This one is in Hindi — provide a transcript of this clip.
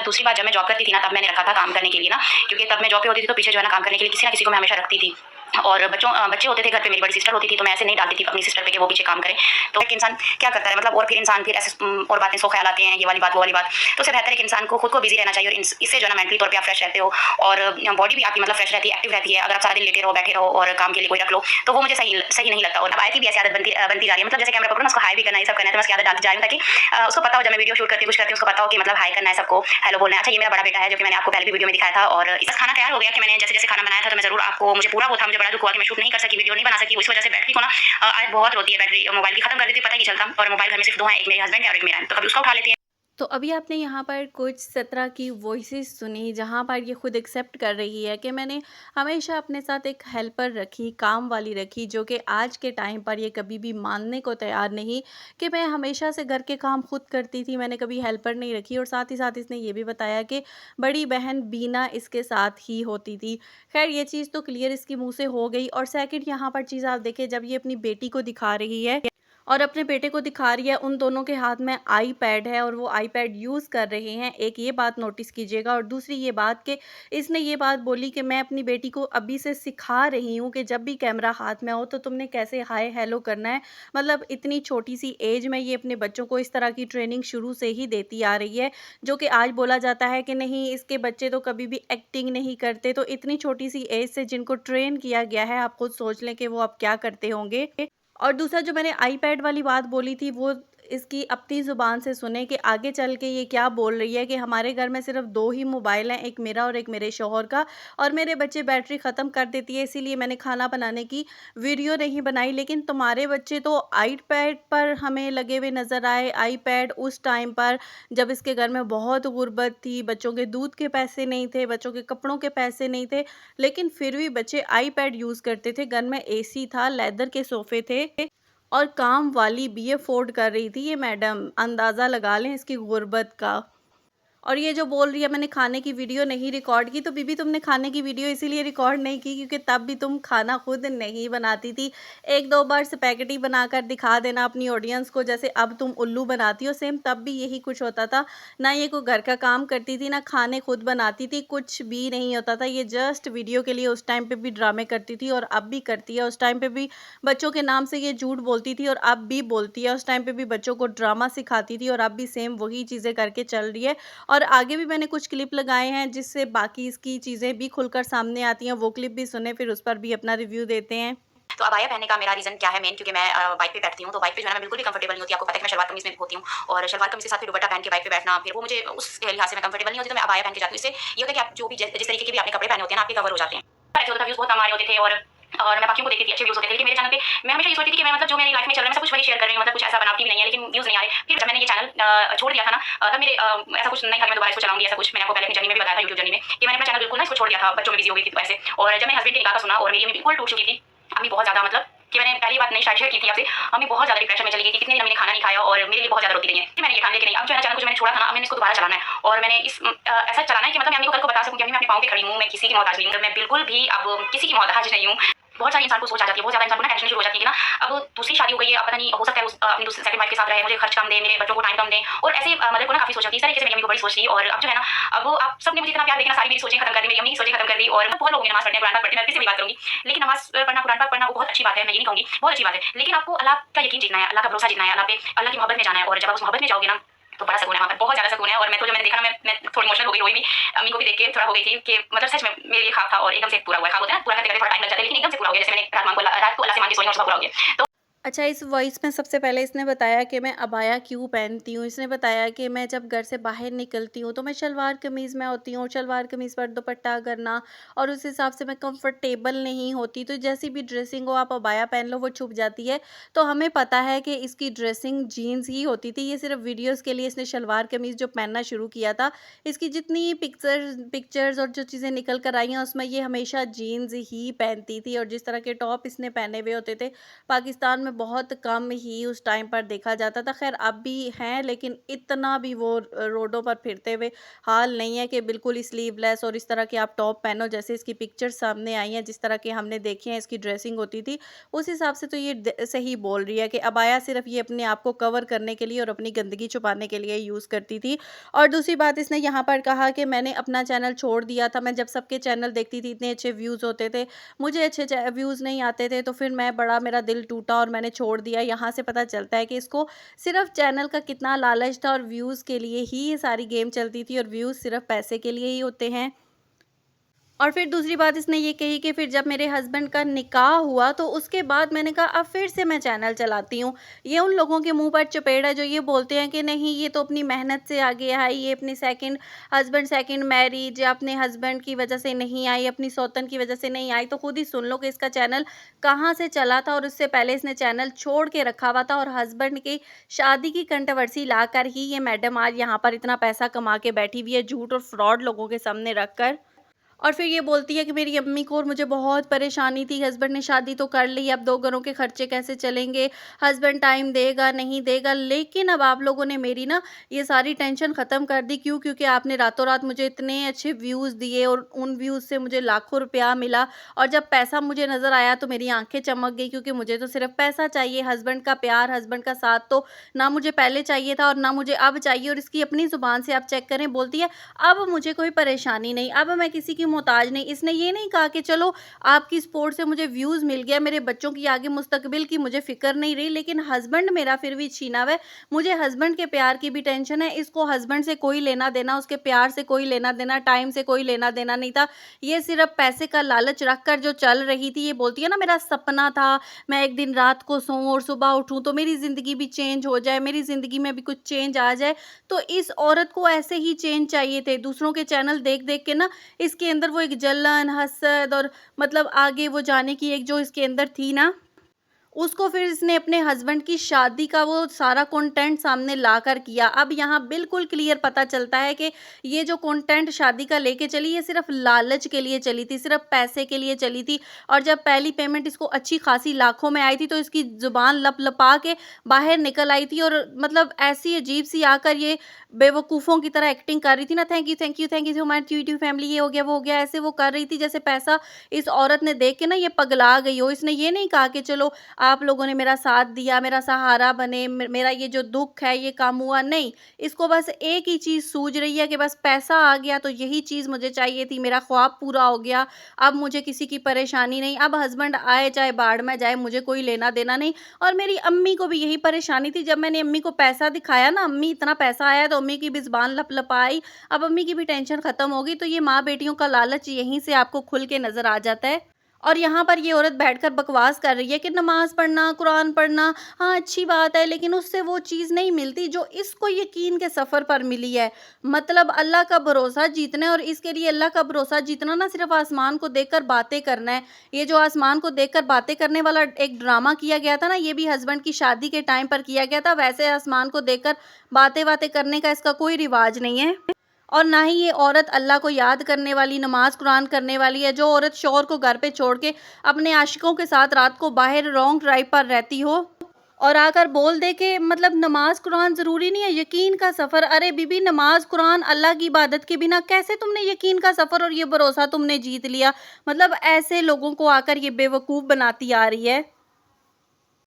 दूसरी बात, जब मैं जॉब करती थी ना, तब मैंने रखा था काम करने के लिए ना, क्योंकि तब मैं जॉब पे होती थी तो पीछे जो है ना काम करने के लिए किसी ना किसी को मैं हमेशा रखती थी। और बच्चे होते थे घर पे, मेरी बड़ी सिस्टर होती थी, तो मैं ऐसे नहीं डालती थी अपनी सिस्टर पे कि वो पीछे काम करे। तो एक इंसान क्या करता है मतलब, और फिर इंसान फिर ऐसे और बातें सो ख्याल आते हैं, ये वाली बात वो वाली बात। तो उससे बेहतर है कि इंसान को खुद को बिजी रहना चाहिए, और इससे जो है ना मेंटली तौर पे आप फ्रेश रहते हो, और बॉडी भी आपकी मतलब फ्रेश रहती है, एक्टिव रहती है। अगर आप सारा दिन लेटे रहो, बैठे रहो और काम के लिए कोई रख लो, तो वो मुझे सही सही नहीं लगता। और अब आयत की भी ऐसी आदत बनती जा रही है, मतलब जैसे कैमरा पकड़ो ना, उसको हाय भी करना है, ये सब करना है, तो मैं उसकी आदत डालती जा रही हूँ, ताकि उसको पता हो जब मैं वीडियो शूट करती हूँ, कुछ करती हूँ, उसको पता हो कि मतलब हाय करना है सबको, हेलो बोलना है। अच्छा, ये मेरा बड़ा बेटा है, जो कि मैंने आपको पहले भी वीडियो में दिखाया था। और इसका खाना तैयार हो गया कि मैंने जैसे जैसे खाना बनाया था, तो मैं जरूर आपको, मुझे पूरा वो था, मुझे बड़ा दुख हुआ कि मैं शूट नहीं कर सकी, वीडियो नहीं बना सकी। उस वजह से बैटरी को ना आज बहुत रोती है, बैटरी मोबाइल की खत्म कर देती है, पता ही नहीं चलता। और मोबाइल घर में सिर्फ दो हैं, एक मेरे हस्बैंड है और एक मेरा है, तो कभी उसका उठा लेती है। तो अभी आपने यहाँ पर कुछ सत्रह की वॉइसेस सुनी जहाँ पर ये खुद एक्सेप्ट कर रही है कि मैंने हमेशा अपने साथ एक हेल्पर रखी, काम वाली रखी, जो कि आज के टाइम पर ये कभी भी मानने को तैयार नहीं कि मैं हमेशा से घर के काम खुद करती थी, मैंने कभी हेल्पर नहीं रखी। और साथ ही साथ इसने ये भी बताया कि बड़ी बहन बीना इसके साथ ही होती थी। खैर, ये चीज़ तो क्लियर इसके मुँह से हो गई। और सेकंड यहाँ पर चीज़ आप देखें, जब ये अपनी बेटी को दिखा रही है और अपने बेटे को दिखा रही है, उन दोनों के हाथ में आईपैड है और वो आईपैड यूज़ कर रहे हैं। एक ये बात नोटिस कीजिएगा। और दूसरी ये बात कि इसने ये बात बोली कि मैं अपनी बेटी को अभी से सिखा रही हूँ कि जब भी कैमरा हाथ में हो तो तुमने कैसे हाय हेलो करना है। मतलब इतनी छोटी सी एज में ये अपने बच्चों को इस तरह की ट्रेनिंग शुरू से ही देती आ रही है, जो कि आज बोला जाता है कि नहीं, इसके बच्चे तो कभी भी एक्टिंग नहीं करते। तो इतनी छोटी सी एज से जिनको ट्रेन किया गया है, आप खुद सोच लें कि वो अब क्या करते होंगे। और दूसरा, जो मैंने आईपैड वाली बात बोली थी, वो इसकी अपनी ज़ुबान से सुने कि आगे चल के ये क्या बोल रही है कि हमारे घर में सिर्फ़ 2 ही मोबाइल हैं, एक मेरा और एक मेरे शौहर का, और मेरे बच्चे बैटरी ख़त्म कर देती है, इसीलिए मैंने खाना बनाने की वीडियो नहीं बनाई। लेकिन तुम्हारे बच्चे तो आईपैड पर हमें लगे हुए नज़र आए। आईपैड उस टाइम पर जब इसके घर में बहुत गुर्बत थी, बच्चों के दूध के पैसे नहीं थे, बच्चों के कपड़ों के पैसे नहीं थे, लेकिन फिर भी बच्चे आईपैड यूज़ करते थे। घर में एसी था, लेदर के सोफ़े थे, और काम वाली भी अफ़ोर्ड कर रही थी ये मैडम। अंदाज़ा लगा लें इसकी गुर्बत का। और ये जो बोल रही है मैंने खाने की वीडियो नहीं रिकॉर्ड की, तो बीबी तुमने खाने की वीडियो इसीलिए रिकॉर्ड नहीं की क्योंकि तब भी तुम खाना खुद नहीं बनाती थी। 1-2 बार स्पैगेटी बनाकर दिखा देना अपनी ऑडियंस को, जैसे अब तुम उल्लू बनाती हो, सेम तब भी यही कुछ होता था। ना ये कोई घर का काम करती थी, ना खाने खुद बनाती थी, कुछ भी नहीं होता था। ये जस्ट वीडियो के लिए उस टाइम पे भी ड्रामे करती थी और अब भी करती है। उस टाइम पे भी बच्चों के नाम से ये झूठ बोलती थी और अब भी बोलती है। उस टाइम पे भी बच्चों को ड्रामा सिखाती थी और अब भी सेम वही चीज़ें करके चल रही है। और आगे भी मैंने कुछ क्लिप लगाए हैं जिससे बाकी इसकी चीज़ें भी खुलकर सामने आती हैं, वो क्लिप भी सुने, फिर उस पर भी अपना रिव्यू देते हैं। तो अबाया पहनने का मेरा रीज़न क्या है मेन, क्योंकि मैं बाइक पे बैठती हूँ, तो बाइक पे जो है ना मैं बिल्कुल भी कंफर्टेबल नहीं होती। आपको पता है कि मैं शलवार कमीज़ में होती हूँ, और शलवार कमीज़ के साथ फिर दुपट्टा पहन के बाइक पे बैठना, फिर वो मुझे उस लिहाज से मैं कंफर्टेबल नहीं होती, तो मैं अबाया पहन के जाती हूँ। इससे ये होता है कि आप जो भी जिस तरीके के भी आपने कपड़े पहने होते हैं ना, आपके कवर हो जाते हैं। ऐसे होता था, व्यूज़ बहुत कम आ रहे होते थे, और मैं बाकियों को देखती थी, अच्छे व्यूज़ होते थे, लेकिन मेरे चैनल पे मैं हमेशा ये सोचती थी कि मैं मतलब जो मेरी लाइफ में चल रहा है, मैं सब कुछ वही शेयर कर रही हूँ, मतलब कुछ ऐसा बनावटी भी नहीं है, लेकिन व्यूज़ नहीं आ रहे। फिर जब मैंने ये चैनल छोड़ दिया था ना, तब मेरे ऐसा कुछ नहीं था कि मैं दोबारा इसको चलाऊँगी, ऐसा कुछ मैंने आपको पहले अपनी जर्नी में भी बताया था, यूट्यूब जर्नी में, कि मैंने अपना चैनल बिल्कुल ना इसको छोड़ दिया था, बच्चों में बिज़ी हो गई थी तो ऐसे। और जब मैंने हस्बैंड के निकाह का सुना और मेरी अम्मी बिल्कुल टूट चुकी थी, अम्मी बहुत ज़्यादा मतलब कि मैंने पहली बात नहीं शायद शेयर की थी आपसे, अम्मी बहुत ज़्यादा डिप्रेशन में चली गई थी, कितने दिन मैंने खाना नहीं खाया और मेरे लिए बहुत ज़्यादा रोती रही हैं। फिर मैंने ये ठान लिया कि नहीं, अब जो है ना चैनल को जो मैंने छोड़ा था ना, अब मैंने इसको दोबारा चलाना है, और मैंने ऐसा चलाना है कि मतलब मैं अम्मी को कल को बता सकूँ कि अम्मी मैं अपने पाँव पे खड़ी हूँ, मैं किसी की मोहताज नहीं हूँ, मैं बिल्कुल भी अब किसी की मोहताज नहीं हूँ। बहुत सारी इंसान को सोच आ जाती है, बहुत ज़्यादा इंसान को ना टेंशन शुरू हो जाती है कि ना अब दूसरी शादी हो गई है, अब पता नहीं हो सकता है अपनी दूसरी सेकंड वाइफ के साथ रहे, मुझे खर्च कम दें, मेरे बच्चों को टाइम कम दें, और ऐसे मदर को ना काफ़ी सोच होती है। इस तरीके से मेरी अम्मी को बड़ी सोच थी, और अब जो है ना, अब आप सबने मुझे इतना प्यार देके ना सारी मेरी सोचें खत्म कर दी, मेरी अम्मी की सोचें खत्म कर दी। और बहुत लोग नमाज़ पढ़ते हैं, कुरान पाक पढ़ते हैं, मैं फिर से वही बात करूँगी, लेकिन नमाज़ पढ़ना, कुरान पाक पढ़ना वो बहुत अच्छी बात है, मैं ये नहीं कहूँगी, बहुत अच्छी बात है, लेकिन आपको अल्लाह का यकीन जीतना है, अल्लाह का भरोसा जीतना है, अल्लाह पे, अल्लाह की मोहब्बत में जाना है, और जब आप उस मोहब्बत में जाओगे ना, तो बड़ा सुकून है वहाँ पर, बहुत ज़्यादा सुकून है। और मैं तो जब मैंने देखा ना, मैं थोड़ी इमोशनल हो गई, रोई भी, अम्मी को भी देख के थोड़ा हो गई थी कि मतलब सच में मेरे लिए ख्वाब था और एकदम से पूरा हुआ है। ख्वाब होता है ना, पूरा करते-करते थोड़ा टाइम लग जाता है, लेकिन एकदम से पूरा हो गया, जैसे मैंने रात को अल्लाह से माँग के सोई और सुबह पूरा हो गया। तो अच्छा, इस वॉइस में सबसे पहले इसने बताया कि मैं अबाया क्यों पहनती हूँ। इसने बताया कि मैं जब घर से बाहर निकलती हूँ तो मैं शलवार कमीज़ में होती हूँ, शलवार कमीज़ पर दुपट्टा करना, और उस हिसाब से मैं कंफर्टेबल नहीं होती। तो जैसी भी ड्रेसिंग हो, आप अबाया पहन लो, वो छुप जाती है। तो हमें पता है कि इसकी ड्रेसिंग जीन्स ही होती थी। ये सिर्फ वीडियोज़ के लिए इसने शलवार कमीज़ जो पहनना शुरू किया था। इसकी जितनी पिक्चर्स पिक्चर्स और जो चीज़ें निकल कर आई हैं, उसमें ये हमेशा जीन्स ही पहनती थी, और जिस तरह के टॉप इसने पहने हुए होते थे, पाकिस्तान में बहुत कम ही उस टाइम पर देखा जाता था। ख़ैर अब भी हैं, लेकिन इतना भी वो रोडों पर फिरते हुए हाल नहीं है कि बिल्कुल ही स्लीवलेस और इस तरह के आप टॉप पहनो, जैसे इसकी पिक्चर्स सामने आई हैं, जिस तरह के हमने देखे हैं इसकी ड्रेसिंग होती थी, उस हिसाब से तो ये सही बोल रही है कि अबाया सिर्फ़ ये अपने आप को कवर करने के लिए और अपनी गंदगी छुपाने के लिए यूज़ करती थी। और दूसरी बात इसने यहाँ पर कहा कि मैंने अपना चैनल छोड़ दिया था, मैं जब सबके चैनल देखती थी इतने अच्छे व्यूज़ होते थे, मुझे अच्छे व्यूज़ नहीं आते थे, तो फिर मेरा दिल टूटा और मैंने छोड़ दिया। यहाँ से पता चलता है कि इसको सिर्फ़ चैनल का कितना लालच था और व्यूज़ के लिए ही ये सारी गेम चलती थी, और व्यूज़ सिर्फ़ पैसे के लिए ही होते हैं। और फिर दूसरी बात इसने ये कही कि फिर जब मेरे हस्बैंड का निकाह हुआ तो उसके बाद मैंने कहा अब फिर से मैं चैनल चलाती हूँ। ये उन लोगों के मुँह पर चपेड़ है जो ये बोलते हैं कि नहीं, ये तो अपनी मेहनत से आगे आई, ये अपनी सेकंड मैरिज या अपने हस्बैंड की वजह से नहीं आई, अपनी सौतन की वजह से नहीं आई। तो खुद ही सुन लो कि इसका चैनल कहाँ से चला था, और उससे पहले इसने चैनल छोड़ के रखा हुआ था, और हस्बैंड की शादी की कंट्रोवर्सी लाकर ही ये मैडम आज यहाँ पर इतना पैसा कमा के बैठी हुई है, झूठ और फ्रॉड लोगों के सामने रख कर। और फिर ये बोलती है कि मेरी अम्मी को और मुझे बहुत परेशानी थी, हस्बैंड ने शादी तो कर ली, अब 2 घरों के खर्चे कैसे चलेंगे, हस्बैंड टाइम देगा, नहीं देगा। लेकिन अब आप लोगों ने मेरी ना ये सारी टेंशन ख़त्म कर दी। क्यों? क्योंकि आपने रातों रात मुझे इतने अच्छे व्यूज़ दिए और उन व्यूज़ से मुझे लाखों रुपया मिला, और जब पैसा मुझे नज़र आया तो मेरी आँखें चमक गई, क्योंकि मुझे तो सिर्फ़ पैसा चाहिए, हस्बैंड का प्यार, हस्बैंड का साथ तो ना मुझे पहले चाहिए था और ना मुझे अब चाहिए। और इसकी अपनी ज़ुबान से आप चेक करें, बोलती है अब मुझे कोई परेशानी नहीं, अब मैं किसी की मोहताज नहीं। इसने ये नहीं कहा कि चलो आपकी सपोर्ट से मुझे व्यूज़ मिल गया, मेरे बच्चों की आगे मुस्तकबिल की मुझे फ़िक्र नहीं रही, लेकिन हस्बैंड मेरा फिर भी छीना हुआ है। मुझे हस्बैंड के प्यार की भी टेंशन है, इसको हस्बैंड से कोई लेना-देना, उसके प्यार से कोई लेना-देना, टाइम से कोई लेना-देना नहीं था। ये सिर्फ़ पैसे का लालच रख कर जो चल रही थी, ये बोलती है ना मेरा सपना था, मैं एक दिन रात को सोऊँ और सुबह उठूँ तो मेरी ज़िंदगी भी चेंज हो जाए, मेरी ज़िंदगी में भी कुछ चेंज आ जाए। तो इस औरत को ऐसे ही चेंज चाहिए थे। दूसरों के चैनल देख-देख के ना इसके अंदर वो एक जलन, हसद और मतलब आगे वो जाने की एक जो इसके अंदर थी ना, उसको फिर इसने अपने हस्बैंड की शादी का वो सारा कंटेंट सामने लाकर किया। अब यहाँ बिल्कुल क्लियर पता चलता है कि ये जो कंटेंट शादी का लेके चली, ये सिर्फ़ लालच के लिए चली थी, सिर्फ़ पैसे के लिए चली थी। और जब पहली पेमेंट इसको अच्छी खासी लाखों में आई थी, तो इसकी ज़ुबान लप-लपा के बाहर निकल आई थी, और मतलब ऐसी अजीब-सी आकर ये बेवकूफ़ों की तरह एक्टिंग कर रही थी ना, thank you, thank you, thank you, हमारी यूट्यूब फैमिली, ये हो गया, वो हो गया, ऐसे वो कर रही थी जैसे पैसा इस औरत ने देख के ना ये पगला गई हो। इसने ये नहीं कहा कि चलो आप लोगों ने मेरा साथ दिया, मेरा सहारा बने, मेरा ये जो दुःख है ये कम हुआ, नहीं। इसको बस एक ही चीज़ सूझ रही है कि बस पैसा आ गया तो यही चीज़ मुझे चाहिए थी, मेरा ख्वाब पूरा हो गया, अब मुझे किसी की परेशानी नहीं, अब हस्बैंड आए चाहे बाढ़ में जाए, मुझे कोई लेना-देना नहीं। और मेरी अम्मी को भी यही परेशानी थी, जब मैंने अम्मी को पैसा दिखाया ना, अम्मी इतना पैसा आया तो अम्मी की भी ज़ुबान लप-लपाई, अब अम्मी की भी टेंशन खत्म हो गई। तो ये माँ-बेटियों का लालच यहीं से आपको खुल के नज़र आ जाता है। और यहाँ पर ये औरत बैठकर बकवास कर रही है कि नमाज़ पढ़ना, कुरान पढ़ना, हाँ, अच्छी बात है, लेकिन उससे वो चीज़ नहीं मिलती जो इसको यकीन के सफ़र पर मिली है। मतलब अल्लाह का भरोसा जीतना है, और इसके लिए अल्लाह का भरोसा जीतना ना सिर्फ़ आसमान को देखकर बातें करना है। ये जो आसमान को देखकर बातें करने वाला एक ड्रामा किया गया था ना, ये भी हस्बैंड की शादी के टाइम पर किया गया था। वैसे आसमान को देखकर बातें-वातें करने का इसका कोई रिवाज नहीं है। और ना ही ये औरत अल्लाह को याद करने वाली, नमाज़ कुरान करने वाली है। जो औरत शौहर को घर पे छोड़ के अपने आशिकों के साथ रात को बाहर लॉन्ग ड्राइव पर रहती हो और आकर बोल दे कि मतलब नमाज़ कुरान ज़रूरी नहीं है, यकीन का सफ़र। अरे बीबी, नमाज़ कुरान अल्लाह की इबादत के बिना कैसे तुमने यकीन का सफ़र और ये भरोसा तुमने जीत लिया? मतलब ऐसे लोगों को आकर ये बेवकूफ़ बनाती आ रही है।